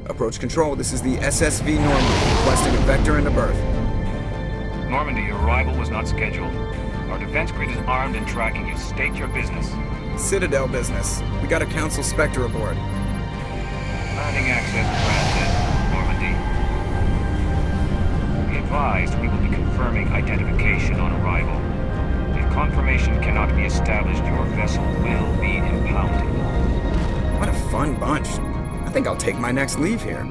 Approach control, this is the SSV Normandy, requesting a vector into berth. Normandy, your arrival was not scheduled. Our defense grid is armed and tracking you. State your business. Citadel business. We got a Council Spectre aboard. Landing access granted, Normandy. Be advised, we will be confirming identification on arrival. If confirmation cannot be established, your vessel will be impounded. What a fun bunch. I think I'll take my next leave here.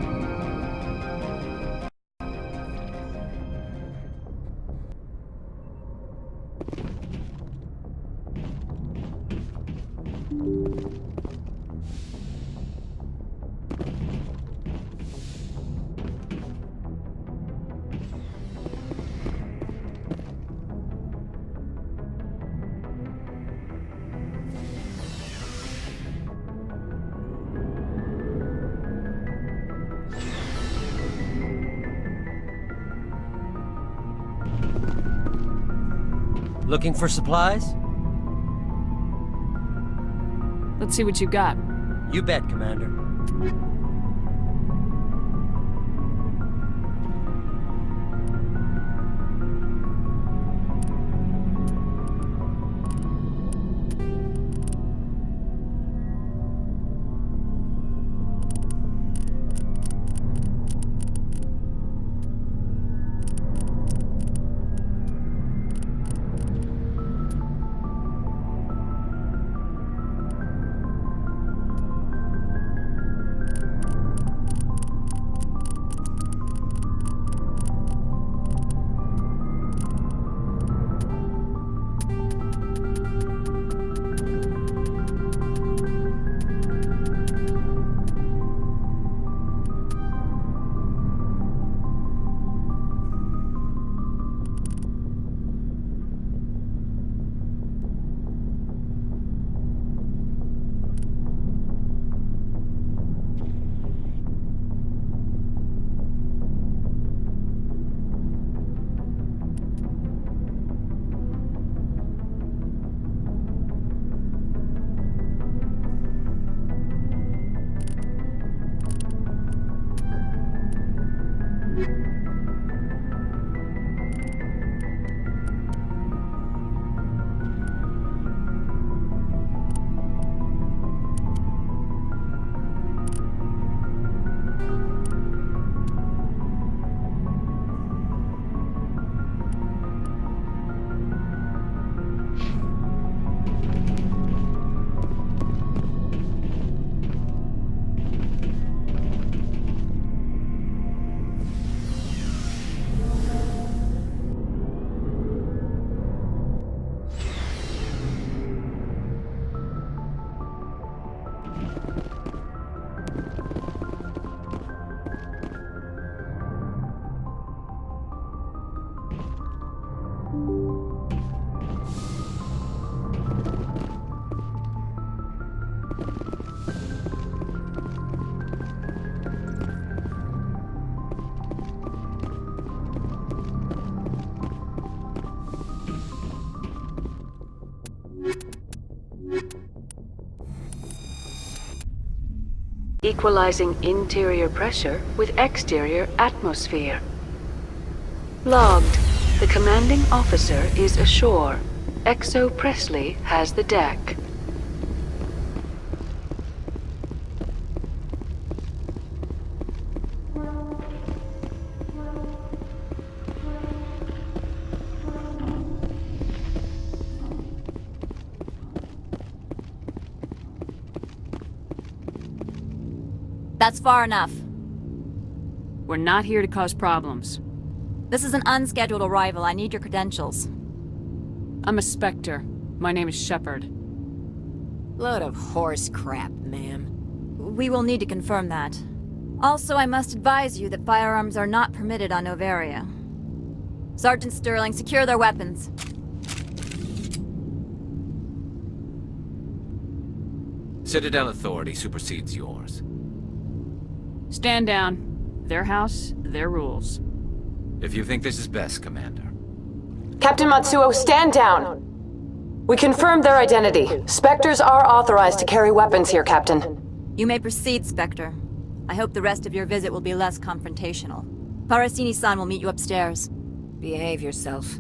Looking for supplies? Let's see what you got. You bet, Commander. Equalizing interior pressure with exterior atmosphere. Logged. The commanding officer is ashore. XO Presley has the deck. That's far enough. We're not here to cause problems. This is an unscheduled arrival. I need your credentials. I'm a Spectre. My name is Shepard. Load of horse crap, ma'am. We will need to confirm that. Also, I must advise you that firearms are not permitted on Novaria. Sergeant Sterling, secure their weapons. Citadel authority supersedes yours. Stand down. Their house, their rules. If you think this is best, Commander. Captain Matsuo, stand down! We confirmed their identity. Spectres are authorized to carry weapons here, Captain. You may proceed, Spectre. I hope the rest of your visit will be less confrontational. Parasini-san will meet you upstairs. Behave yourself.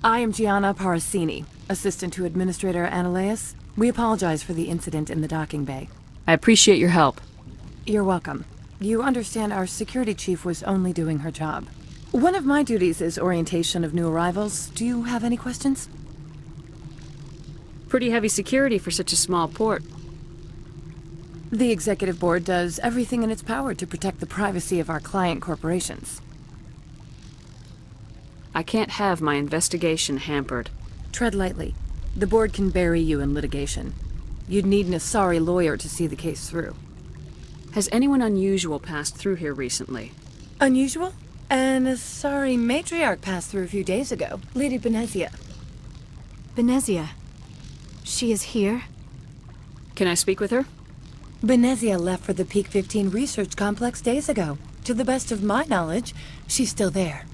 I am Gianna Parasini, assistant to Administrator Ananias. We apologize for the incident in the docking bay. I appreciate your help. You're welcome. You understand our security chief was only doing her job. One of my duties is orientation of new arrivals. Do you have any questions? Pretty heavy security for such a small port. The executive board does everything in its power to protect the privacy of our client corporations. I can't have my investigation hampered. Tread lightly. The board can bury you in litigation. You'd need an Asari lawyer to see the case through. Has anyone unusual passed through here recently? Unusual? An Asari matriarch passed through a few days ago. Lady Benezia. Benezia. She is here? Can I speak with her? Benezia left for the Peak 15 research complex days ago. To the best of my knowledge, she's still there.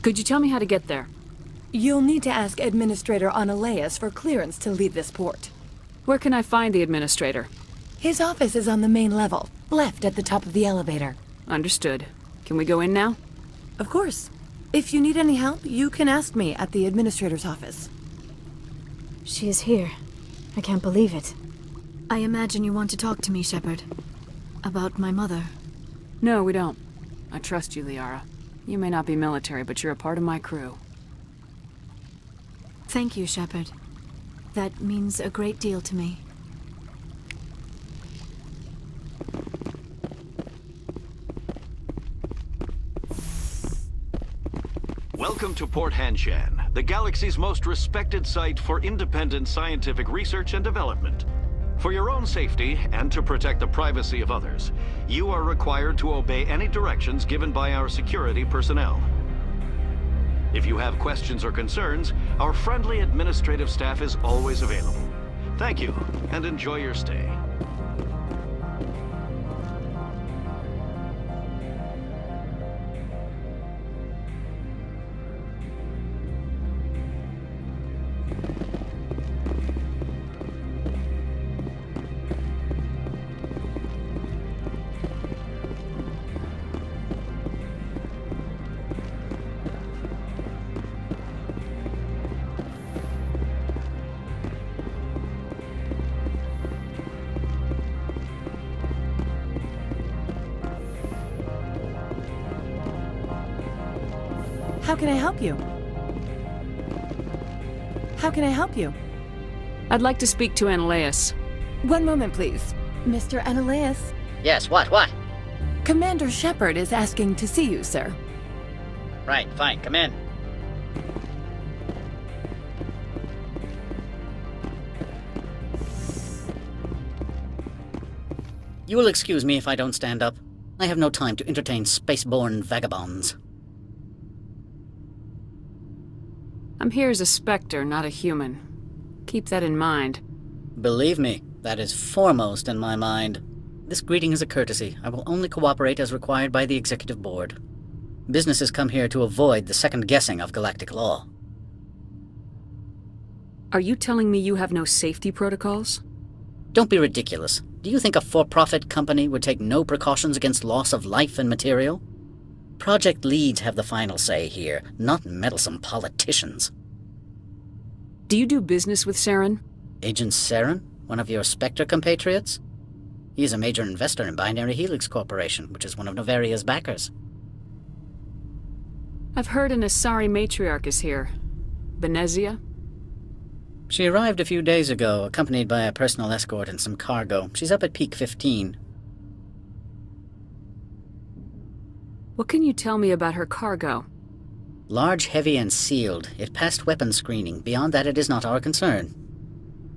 Could you tell me how to get there? You'll need to ask Administrator Ananias for clearance to leave this port. Where can I find the administrator? His office is on the main level, left at the top of the elevator. Understood. Can we go in now? Of course. If you need any help, you can ask me at the administrator's office. She is here. I can't believe it. I imagine you want to talk to me, Shepard. About my mother. No, we don't. I trust you, Liara. You may not be military, but you're a part of my crew. Thank you, Shepard. That means a great deal to me. Welcome to Port Hanshan, the galaxy's most respected site for independent scientific research and development. For your own safety and to protect the privacy of others, you are required to obey any directions given by our security personnel. If you have questions or concerns, our friendly administrative staff is always available. Thank you, and enjoy your stay. How can I help you? How can I help you? I'd like to speak to Ananias. One moment, please. Mr. Ananias? Yes, what? Commander Shepard is asking to see you, sir. Right, fine, come in. You will excuse me if I don't stand up. I have no time to entertain spaceborne vagabonds. I'm here as a Spectre, not a human. Keep that in mind. Believe me, that is foremost in my mind. This greeting is a courtesy. I will only cooperate as required by the Executive Board. Businesses come here to avoid the second guessing of galactic law. Are you telling me you have no safety protocols? Don't be ridiculous. Do you think a for-profit company would take no precautions against loss of life and material? Project leads have the final say here, not meddlesome politicians. Do you do business with Saren? Agent Saren? One of your Spectre compatriots? He is a major investor in Binary Helix Corporation, which is one of Novaria's backers. I've heard an Asari matriarch is here. Benezia? She arrived a few days ago, accompanied by a personal escort and some cargo. She's up at Peak 15. What can you tell me about her cargo? Large, heavy, and sealed. It passed weapons screening. Beyond that, it is not our concern.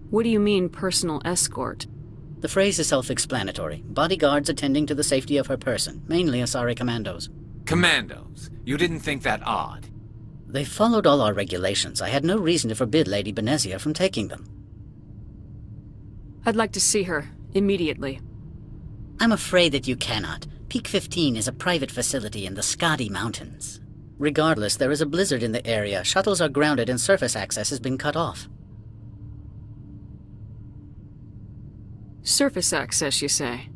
What do you mean, personal escort? The phrase is self-explanatory. Bodyguards attending to the safety of her person, mainly Asari commandos. Commandos? You didn't think that odd? They followed all our regulations. I had no reason to forbid Lady Benezia from taking them. I'd like to see her, immediately. I'm afraid that you cannot. Peak 15 is a private facility in the Scotty Mountains. Regardless, there is a blizzard in the area. Shuttles are grounded and surface access has been cut off. Surface access, you say?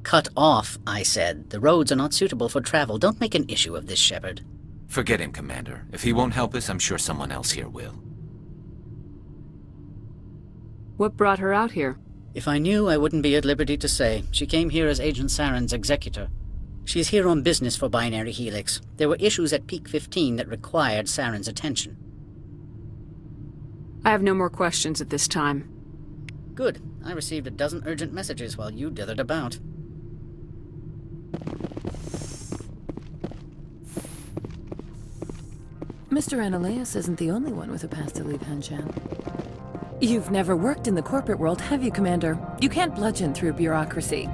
Cut off, I said. The roads are not suitable for travel. Don't make an issue of this, Shepard. Forget him, Commander. If he won't help us, I'm sure someone else here will. What brought her out here? If I knew, I wouldn't be at liberty to say. She came here as Agent Saren's executor. She's here on business for Binary Helix. There were issues at Peak 15 that required Saren's attention. I have no more questions at this time. Good. I received a dozen urgent messages while you dithered about. Mr. Ananias isn't the only one with a pass to leave Hanshan. You've never worked in the corporate world, have you, Commander? You can't bludgeon through bureaucracy.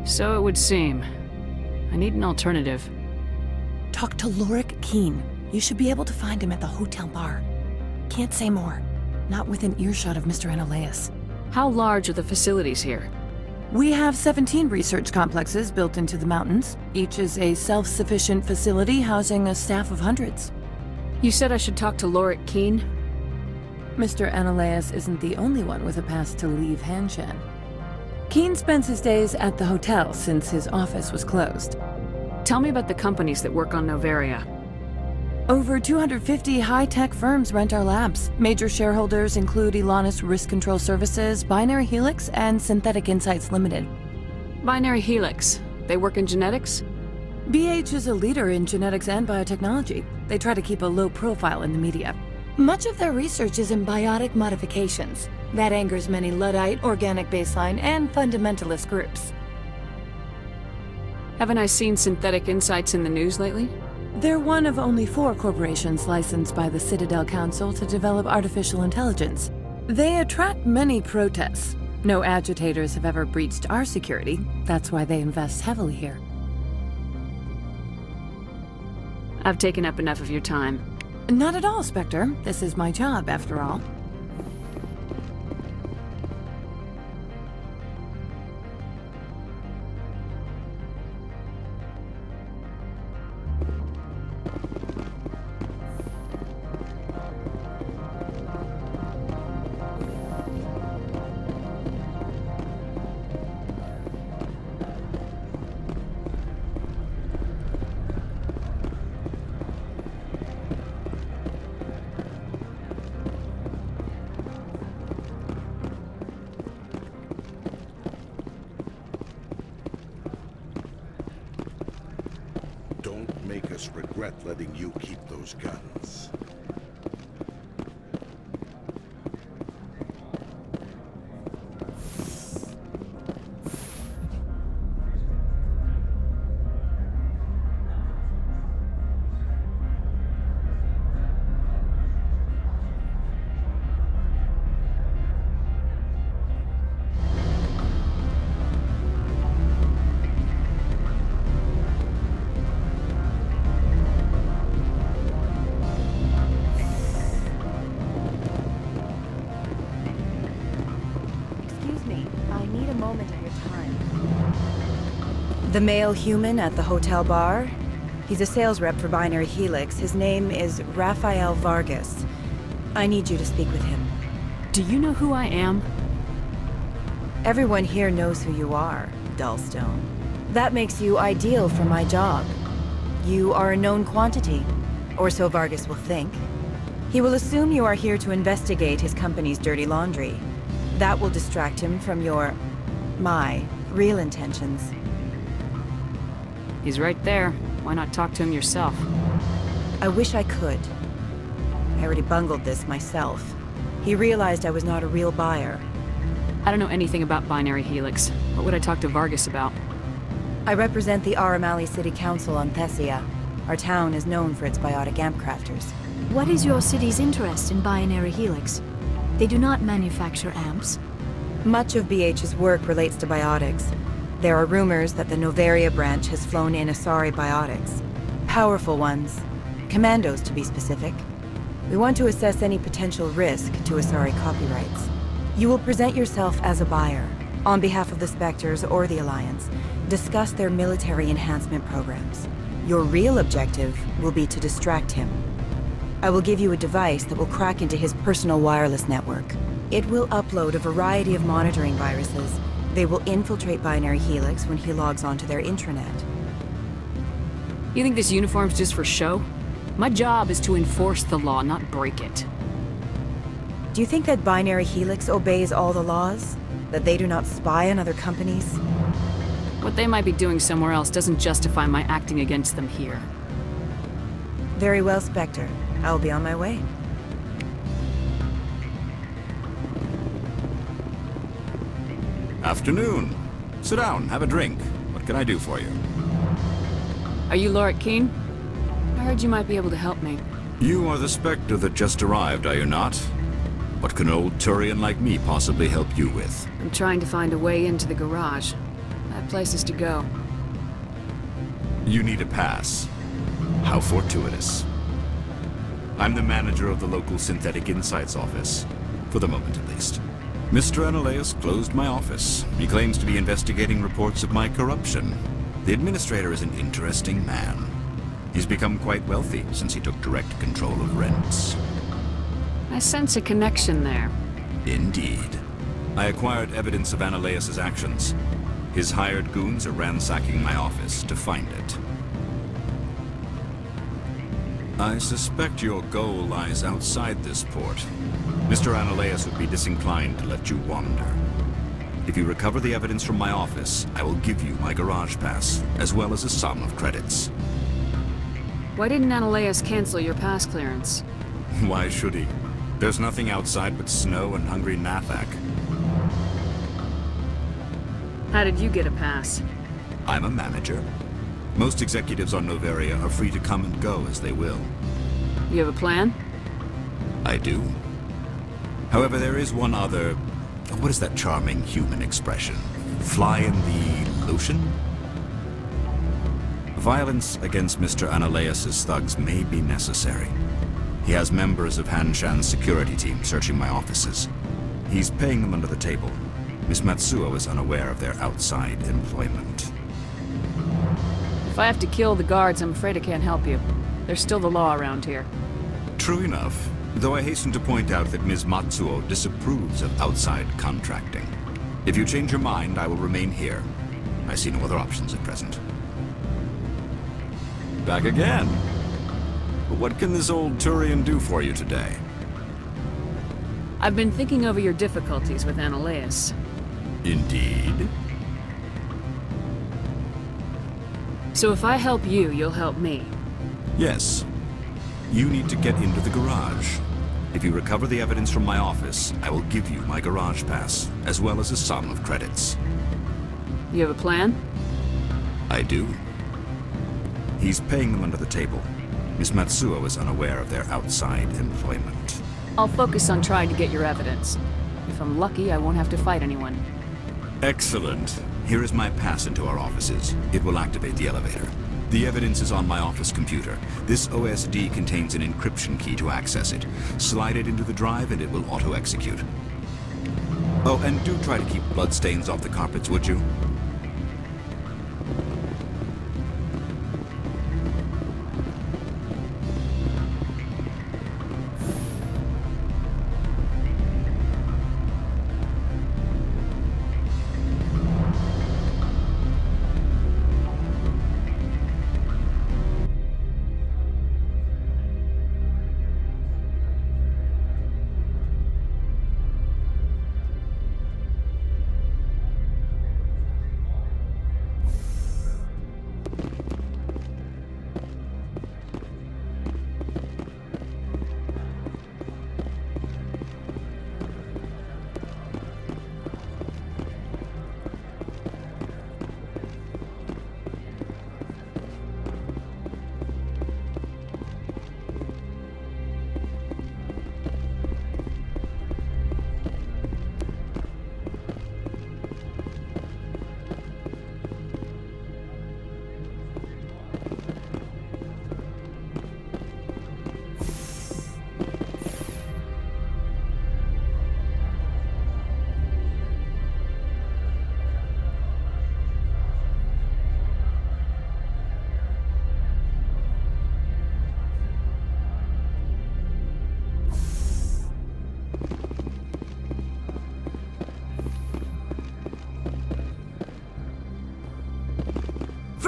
So it would seem. I need an alternative. Talk to Lorik Keen. You should be able to find him at the hotel bar. Can't say more. Not within earshot of Mr. Ananias. How large are the facilities here? We have 17 research complexes built into the mountains. Each is a self-sufficient facility housing a staff of hundreds. You said I should talk to Lorik Keen? Mr. Ananias isn't the only one with a pass to leave Hanshan. Keen spends his days at the hotel since his office was closed. Tell me about the companies that work on Novaria. Over 250 high-tech firms rent our labs. Major shareholders include Elanus Risk Control Services, Binary Helix, and Synthetic Insights Limited. Binary Helix. They work in genetics? BH is a leader in genetics and biotechnology. They try to keep a low profile in the media. Much of their research is in biotic modifications. That angers many Luddite, organic baseline, and fundamentalist groups. Haven't I seen Synthetic Insights in the news lately? They're one of only 4 corporations licensed by the Citadel Council to develop artificial intelligence. They attract many protests. No agitators have ever breached our security. That's why they invest heavily here. I've taken up enough of your time. Not at all, Spectre. This is my job, after all. Regret letting you keep those guns. The male human at the hotel bar? He's a sales rep for Binary Helix. His name is Rafael Vargas. I need you to speak with him. Do you know who I am? Everyone here knows who you are, Dullstone. That makes you ideal for my job. You are a known quantity, or so Vargas will think. He will assume you are here to investigate his company's dirty laundry. That will distract him from my real intentions. He's right there. Why not talk to him yourself? I wish I could. I already bungled this myself. He realized I was not a real buyer. I don't know anything about Binary Helix. What would I talk to Vargas about? I represent the Aramali City Council on Thessia. Our town is known for its biotic amp crafters. What is your city's interest in Binary Helix? They do not manufacture amps. Much of BH's work relates to biotics. There are rumors that the Novaria branch has flown in Asari biotics. Powerful ones. Commandos, to be specific. We want to assess any potential risk to Asari copyrights. You will present yourself as a buyer, on behalf of the Spectres or the Alliance. Discuss their military enhancement programs. Your real objective will be to distract him. I will give you a device that will crack into his personal wireless network. It will upload a variety of monitoring viruses. They will infiltrate Binary Helix when he logs onto their intranet. You think this uniform's just for show? My job is to enforce the law, not break it. Do you think that Binary Helix obeys all the laws? That they do not spy on other companies? What they might be doing somewhere else doesn't justify my acting against them here. Very well, Spectre. I will be on my way. Afternoon. Sit down, have a drink. What can I do for you? Are you Lorik Keen? I heard you might be able to help me. You are the Spectre that just arrived, are you not? What can an old Turian like me possibly help you with? I'm trying to find a way into the garage. I have places to go. You need a pass. How fortuitous. I'm the manager of the local Synthetic Insights office. For the moment, at least. Mr. Analeus closed my office. He claims to be investigating reports of my corruption. The administrator is an interesting man. He's become quite wealthy since he took direct control of rents. I sense a connection there. Indeed. I acquired evidence of Analeus's actions. His hired goons are ransacking my office to find it. I suspect your goal lies outside this port. Mr. Analeus would be disinclined to let you wander. If you recover the evidence from my office, I will give you my garage pass, as well as a sum of credits. Why didn't Analeus cancel your pass clearance? Why should he? There's nothing outside but snow and hungry Nathak. How did you get a pass? I'm a manager. Most executives on Novaria are free to come and go as they will. You have a plan? I do. However, there is one other... What is that charming human expression? Fly in the lotion? Violence against Mr. Analeus's thugs may be necessary. He has members of Hanshan's security team searching my offices. He's paying them under the table. Miss Matsuo is unaware of their outside employment. If I have to kill the guards, I'm afraid I can't help you. There's still the law around here. True enough, though I hasten to point out that Ms. Matsuo disapproves of outside contracting. If you change your mind, I will remain here. I see no other options at present. Back again. But what can this old Turian do for you today? I've been thinking over your difficulties with Analeus. Indeed. So if I help you, you'll help me. Yes. You need to get into the garage. If you recover the evidence from my office, I will give you my garage pass, as well as a sum of credits. You have a plan? I do. He's paying them under the table. Miss Matsuo is unaware of their outside employment. I'll focus on trying to get your evidence. If I'm lucky, I won't have to fight anyone. Excellent. Here is my pass into our offices. It will activate the elevator. The evidence is on my office computer. This OSD contains an encryption key to access it. Slide it into the drive and it will auto-execute. Oh, and do try to keep bloodstains off the carpets, would you?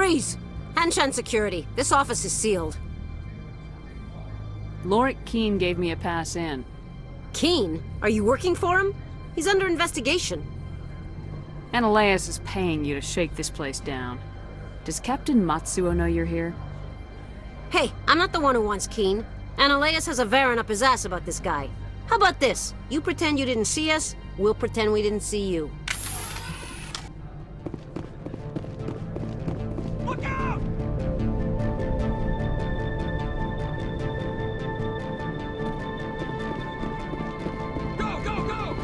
Freeze! Hanshan security. This office is sealed. Lorik Keene gave me a pass in. Keene? Are you working for him? He's under investigation. Ananias is paying you to shake this place down. Does Captain Matsuo know you're here? Hey, I'm not the one who wants Keene. Ananias has a Varen up his ass about this guy. How about this? You pretend you didn't see us, we'll pretend we didn't see you. Look out! Go, go, go!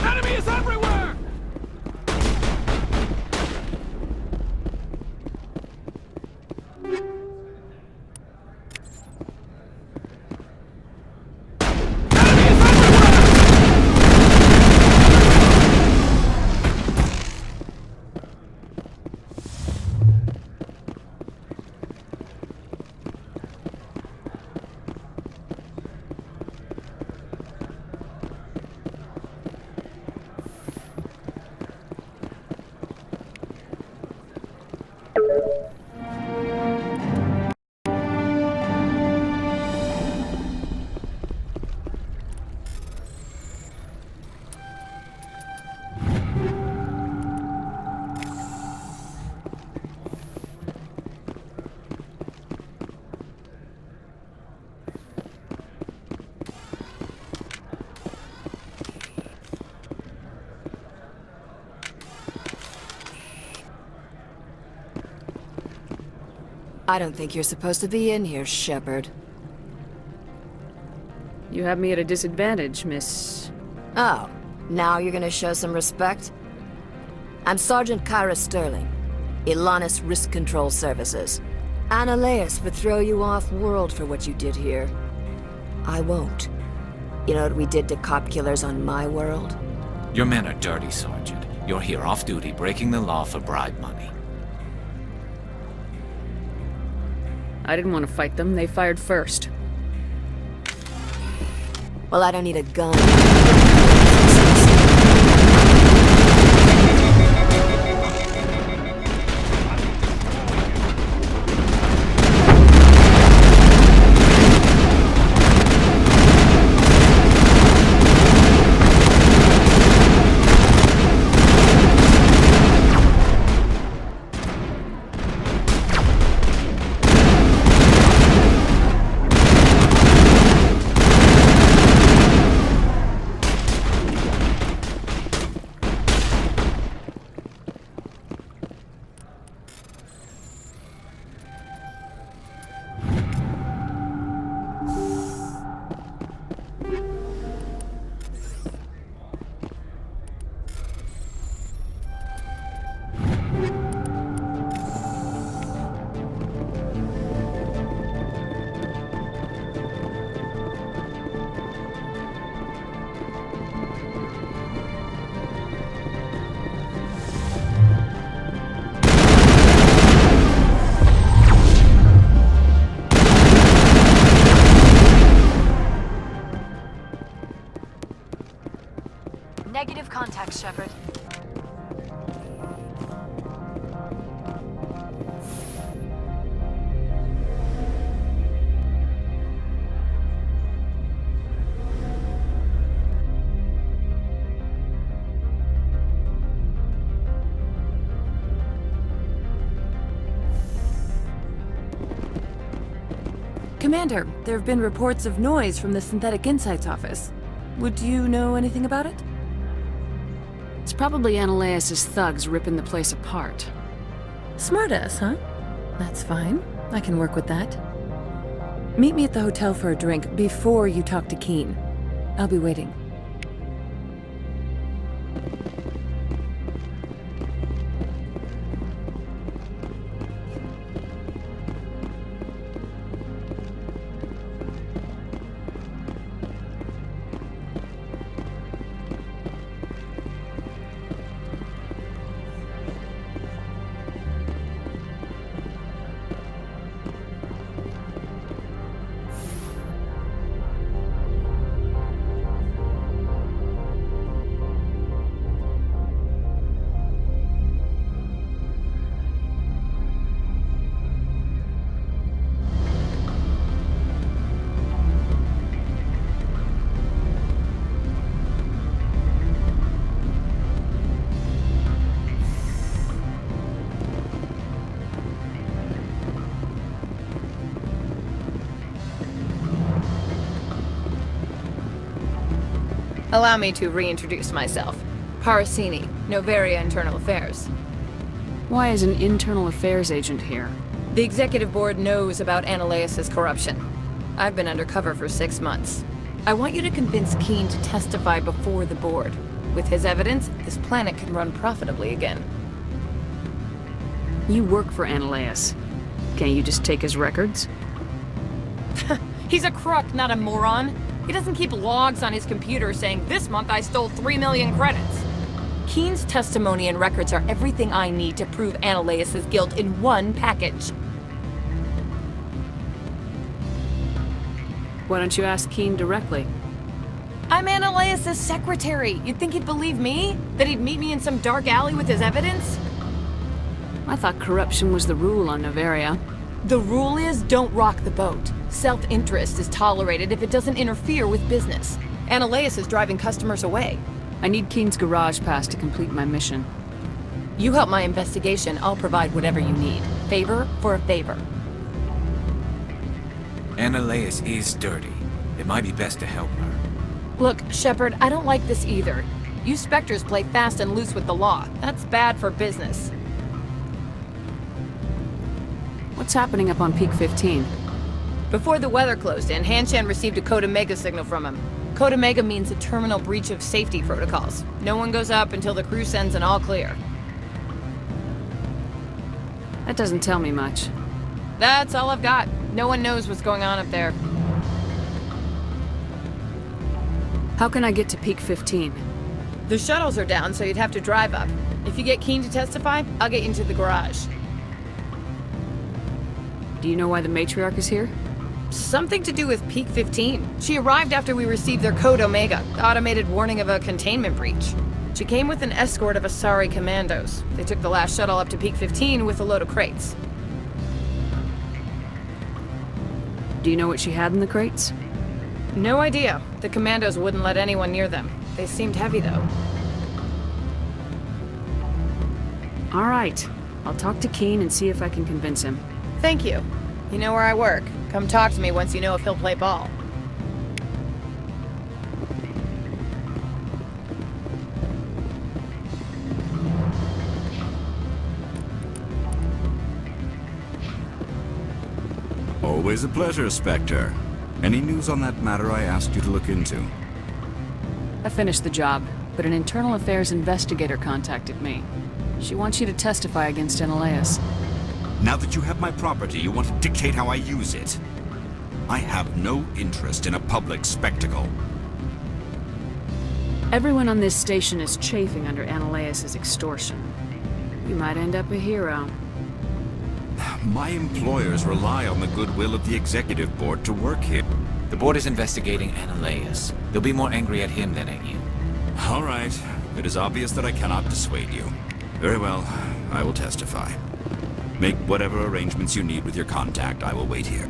Enemy is everywhere! I don't think you're supposed to be in here, Shepard. You have me at a disadvantage, Miss... Oh, now you're gonna show some respect? I'm Sergeant Kyra Sterling, Ilanis Risk Control Services. Ananias would throw you off-world for what you did here. I won't. You know what we did to cop killers on my world? Your men are dirty, Sergeant. You're here off-duty, breaking the law for bribe money. I didn't want to fight them. They fired first. Well, I don't need a gun. Negative contact, Shepard. Commander, there have been reports of noise from the Synthetic Insights office. Would you know anything about it? It's probably Ananias' thugs ripping the place apart. Smartass, huh? That's fine. I can work with that. Meet me at the hotel for a drink before you talk to Keen. I'll be waiting. Allow me to reintroduce myself. Parasini, Novaria Internal Affairs. Why is an internal affairs agent here? The executive board knows about Ananias' corruption. I've been undercover for 6 months. I want you to convince Keen to testify before the board. With his evidence, this planet can run profitably again. You work for Ananias. Can't you just take his records? He's a crook, not a moron. He doesn't keep logs on his computer saying, "This month I stole 3 million credits." Keen's testimony and records are everything I need to prove Ananias' guilt in one package. Why don't you ask Keen directly? I'm Ananias' secretary. You'd think he'd believe me? That he'd meet me in some dark alley with his evidence? I thought corruption was the rule on Novaria. The rule is, don't rock the boat. Self-interest is tolerated if it doesn't interfere with business. Ananias is driving customers away. I need Keen's garage pass to complete my mission. You help my investigation, I'll provide whatever you need. Favor for a favor. Ananias is dirty. It might be best to help her. Look, Shepard, I don't like this either. You Spectres play fast and loose with the law. That's bad for business. What's happening up on Peak 15? Before the weather closed in, Hanshan received a Code Omega signal from him. Code Omega means a terminal breach of safety protocols. No one goes up until the crew sends an all clear. That doesn't tell me much. That's all I've got. No one knows what's going on up there. How can I get to Peak 15? The shuttles are down, so you'd have to drive up. If you get Keen to testify, I'll get you into the garage. Do you know why the matriarch is here? Something to do with Peak 15. She arrived after we received their Code Omega, the automated warning of a containment breach. She came with an escort of Asari commandos. They took the last shuttle up to Peak 15 with a load of crates. Do you know what she had in the crates? No idea. The commandos wouldn't let anyone near them. They seemed heavy, though. All right. I'll talk to Keen and see if I can convince him. Thank you. You know where I work. Come talk to me once you know if he'll play ball. Always a pleasure, Spectre. Any news on that matter I asked you to look into? I finished the job, but an internal affairs investigator contacted me. She wants you to testify against Ananias. Now that you have my property, you want to dictate how I use it. I have no interest in a public spectacle. Everyone on this station is chafing under Ananias' extortion. You might end up a hero. My employers rely on the goodwill of the executive board to work here. The board is investigating Ananias. They'll be more angry at him than at you. All right. It is obvious that I cannot dissuade you. Very well. I will testify. Make whatever arrangements you need with your contact. I will wait here.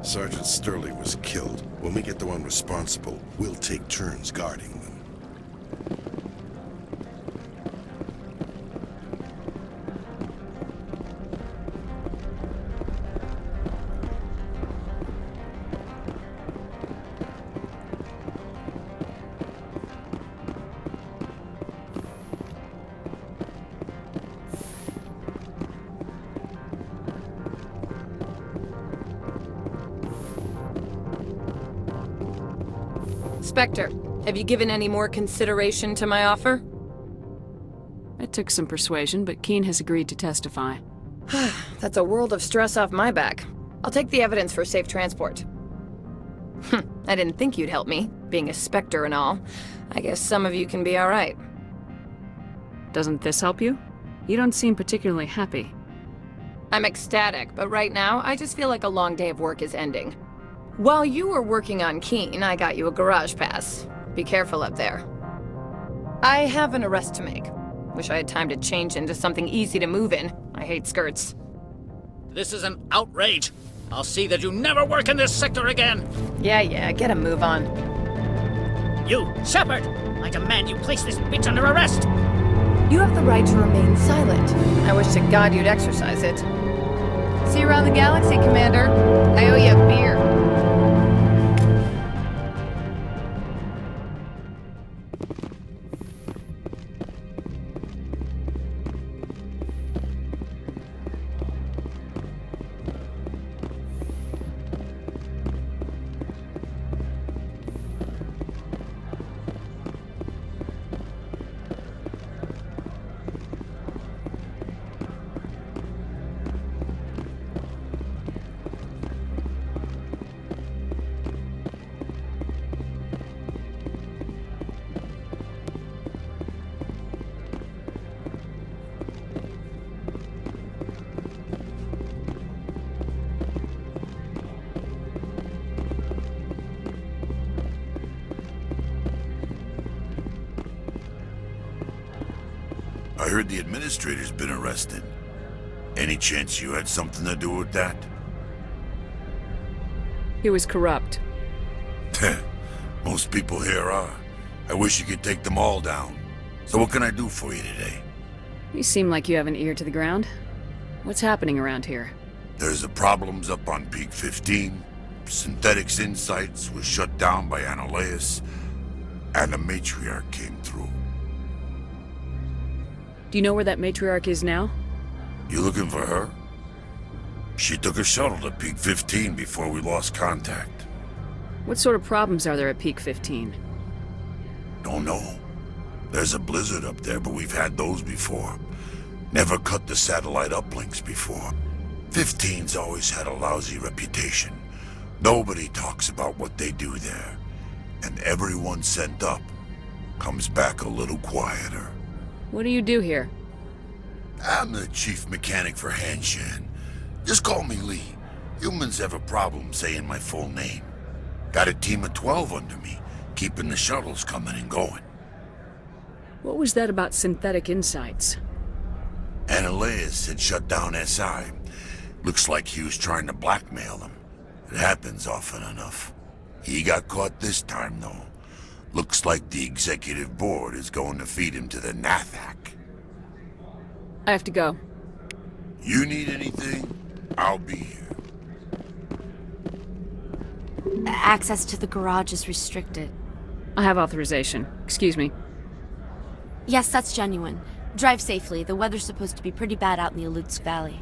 Sergeant Sterling was killed. When we get the one responsible, we'll take turns guarding them. Spectre, have you given any more consideration to my offer? It took some persuasion, but Keen has agreed to testify. That's a world of stress off my back. I'll take the evidence for safe transport. I didn't think you'd help me, being a Spectre and all. I guess some of you can be alright. Doesn't this help you? You don't seem particularly happy. I'm ecstatic, but right now, I just feel like a long day of work is ending. While you were working on Keen, I got you a garage pass. Be careful up there. I have an arrest to make. Wish I had time to change into something easy to move in. I hate skirts. This is an outrage. I'll see that you never work in this sector again. Yeah, get a move on. You, Shepard! I demand you place this bitch under arrest! You have the right to remain silent. I wish to God you'd exercise it. See you around the galaxy, Commander. I owe you a beer. I heard the administrator's been arrested. Any chance you had something to do with that? He was corrupt. Most people here are. I wish you could take them all down. So what can I do for you today? You seem like you have an ear to the ground. What's happening around here? There's the problems up on Peak 15. Synthetics Insights was shut down by Analeas. And the matriarch came through. Do you know where that matriarch is now? You looking for her? She took a shuttle to Peak 15 before we lost contact. What sort of problems are there at Peak 15? Don't know. There's a blizzard up there, but we've had those before. Never cut the satellite uplinks before. 15's always had a lousy reputation. Nobody talks about what they do there. And everyone sent up comes back a little quieter. What do you do here? I'm the chief mechanic for Hanshan. Just call me Lee. Humans have a problem saying my full name. Got a team of 12 under me, keeping the shuttles coming and going. What was that about Synthetic Insights? Analeas had shut down SI. Looks like he was trying to blackmail them. It happens often enough. He got caught this time, though. Looks like the executive board is going to feed him to the Nathak. I have to go. You need anything? I'll be here. Access to the garage is restricted. I have authorization. Excuse me. Yes, that's genuine. Drive safely. The weather's supposed to be pretty bad out in the Alutsk Valley.